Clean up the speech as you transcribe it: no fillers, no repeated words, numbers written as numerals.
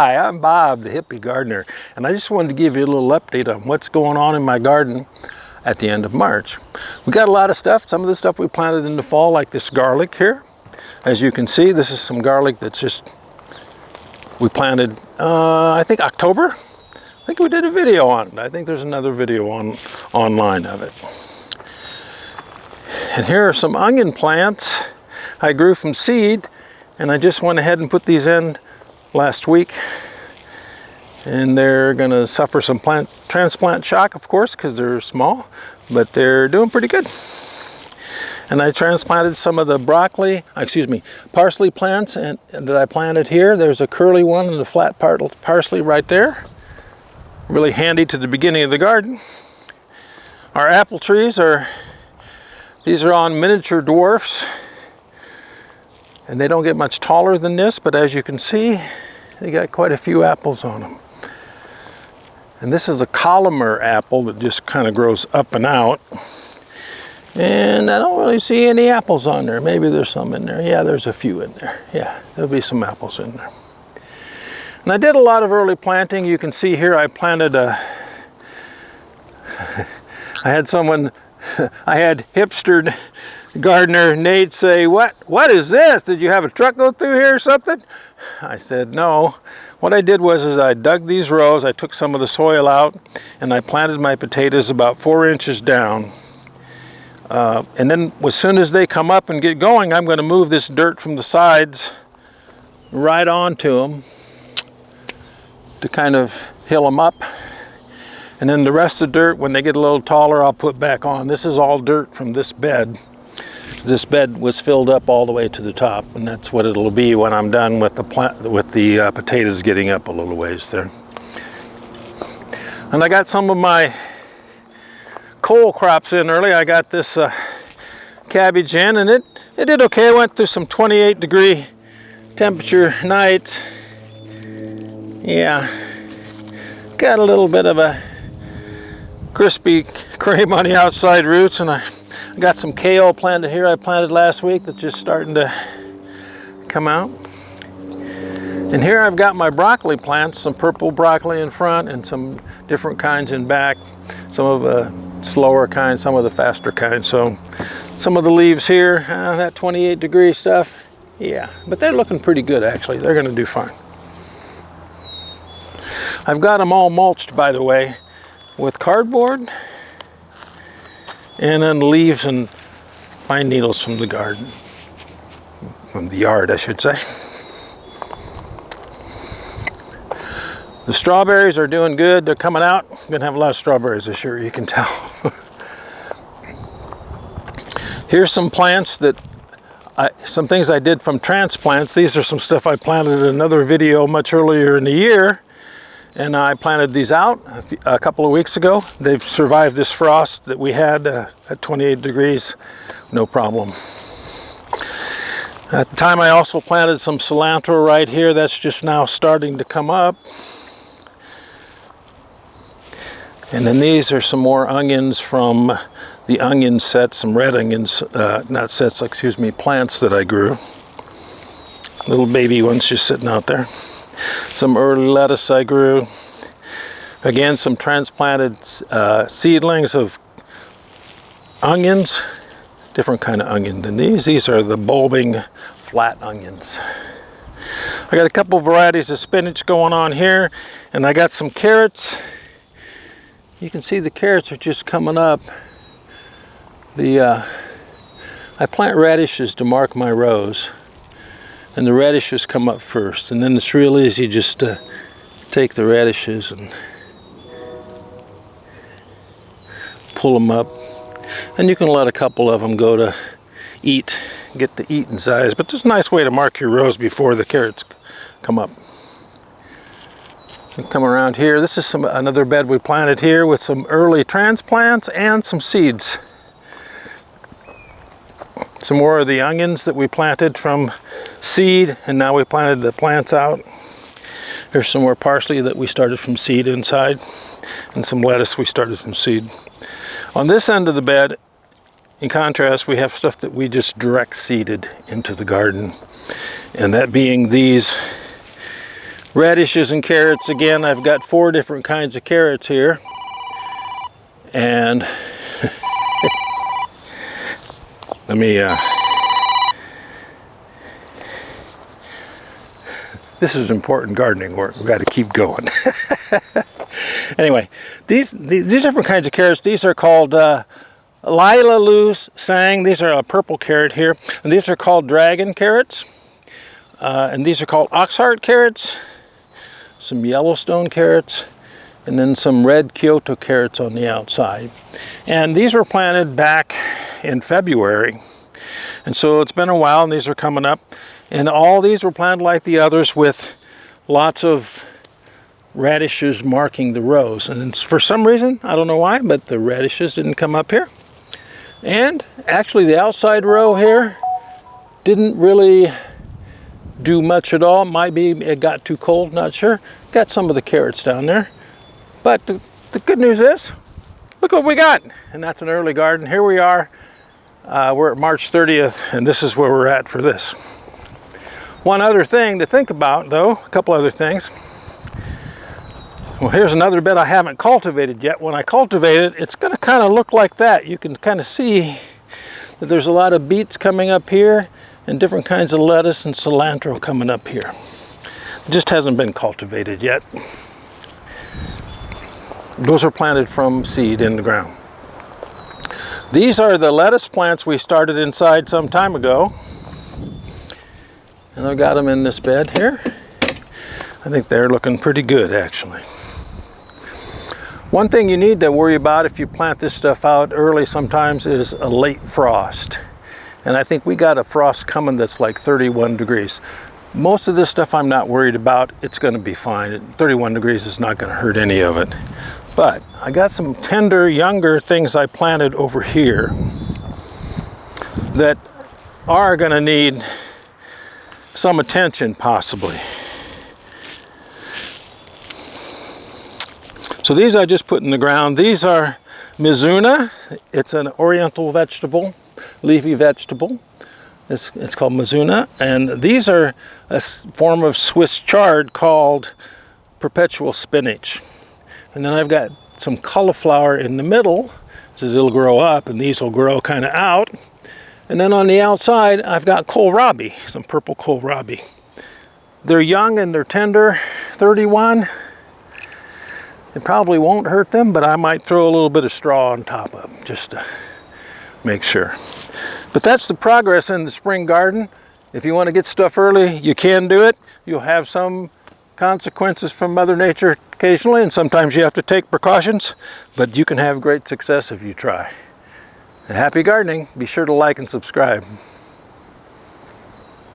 Hi, I'm Bob, the hippie gardener, and I just wanted to give you a little update on what's going on in my garden at the end of March. We got a lot of stuff. Some of the stuff we planted in the fall, like this garlic here. As you can see, this is some garlic that's just, we planted, I think October. I think we did a video on it. I think there's another video online of it. And here are some onion plants I grew from seed, and I just went ahead and put these in last week. And they're gonna suffer some transplant shock, of course, because they're small, but they're doing pretty good. And I transplanted some of the parsley plants that I planted here. There's a curly one and a flat parsley right there. Really handy to the beginning of the garden. Our apple trees these are on miniature dwarfs. And they don't get much taller than this, but as you can see, they got quite a few apples on them. And this is a columnar apple that just kind of grows up and out. And I don't really see any apples on there. Maybe there's some in there. Yeah, there's a few in there. Yeah, there'll be some apples in there. And I did a lot of early planting. You can see here I planted I had hipster gardener Nate say, what is this? Did you have a truck go through here or something? I said, no. What I did was I dug these rows, I took some of the soil out, and I planted my potatoes about 4 inches down. And then as soon as they come up and get going, I'm going to move this dirt from the sides right onto them to kind of hill them up. And then the rest of the dirt, when they get a little taller, I'll put back on. This is all dirt from this bed. This bed was filled up all the way to the top, and that's what it'll be when I'm done with the potatoes getting up a little ways there. And I got some of my cole crops in early. I got this cabbage in, and it did okay. I went through some 28-degree temperature nights. Yeah, got a little bit of a crispy cream on the outside roots, and I got some kale planted here I planted last week that's just starting to come out. And here I've got my broccoli plants, some purple broccoli in front and some different kinds in back. Some of the slower kinds, some of the faster kinds. So some of the leaves here, that 28-degree stuff, yeah, but they're looking pretty good actually. They're gonna do fine. I've got them all mulched, by the way, with cardboard and then leaves and pine needles from the garden, from the yard, I should say. The strawberries are doing good. They're coming out. I'm gonna have a lot of strawberries this year, you can tell. Here's some plants some things I did from transplants. These are some stuff I planted in another video much earlier in the year. And I planted these out a couple of weeks ago. They've survived this frost that we had at 28 degrees, no problem. At the time I also planted some cilantro right here. That's just now starting to come up. And then these are some more onions from the onion set, some red onions, plants that I grew. Little baby ones just sitting out there. Some early lettuce I grew. Again, some transplanted seedlings of onions. Different kind of onion than these. These are the bulbing flat onions. I got a couple varieties of spinach going on here, and I got some carrots. You can see the carrots are just coming up. I plant radishes to mark my rows. And the radishes come up first, and then it's real easy just to take the radishes and pull them up. And you can let a couple of them go to eat, get the eating size, but there's a nice way to mark your rows before the carrots come up. And come around here. This is another bed we planted here with some early transplants and some seeds. Some more of the onions that we planted from seed, and now we planted the plants out. There's some more parsley that we started from seed inside, and some lettuce we started from seed. On this end of the bed, in contrast, we have stuff that we just direct seeded into the garden, and that being these Radishes and carrots. Again, I've got 4 different kinds of carrots here. And let me, this is important gardening work. We've got to keep going. Anyway, these different kinds of carrots, these are called Lila Luz Sang. These are a purple carrot here. And these are called dragon carrots. And these are called oxheart carrots. Some Yellowstone carrots. And then some red Kyoto carrots on the outside. And these were planted back in February. And so it's been a while, and these are coming up. And all these were planted like the others with lots of radishes marking the rows. And for some reason, I don't know why, but the radishes didn't come up here. And actually the outside row here didn't really do much at all. Might be it got too cold, not sure. Got some of the carrots down there. But the good news is, look what we got. And that's an early garden. Here we are. We're at March 30th, and this is where we're at for this. One other thing to think about, though, a couple other things. Well, here's another bed I haven't cultivated yet. When I cultivate it, it's going to kind of look like that. You can kind of see that there's a lot of beets coming up here and different kinds of lettuce and cilantro coming up here. It just hasn't been cultivated yet. Those are planted from seed in the ground. These are the lettuce plants we started inside some time ago. And I've got them in this bed here. I think they're looking pretty good, actually. One thing you need to worry about if you plant this stuff out early sometimes is a late frost. And I think we got a frost coming that's like 31 degrees. Most of this stuff I'm not worried about. It's going to be fine. 31 degrees is not going to hurt any of it. But I got some tender, younger things I planted over here that are going to need some attention, possibly. So these I just put in the ground. These are mizuna. It's an oriental vegetable, leafy vegetable. It's called mizuna. And these are a form of Swiss chard called perpetual spinach. And then I've got some cauliflower in the middle, so it'll grow up, and these will grow kind of out. And then on the outside, I've got kohlrabi, some purple kohlrabi. They're young and they're tender, 31. It probably won't hurt them, but I might throw a little bit of straw on top of them just to make sure. But that's the progress in the spring garden. If you want to get stuff early, you can do it. You'll have some consequences from Mother Nature occasionally, and sometimes you have to take precautions, but you can have great success if you try. Happy gardening. Be sure to like and subscribe.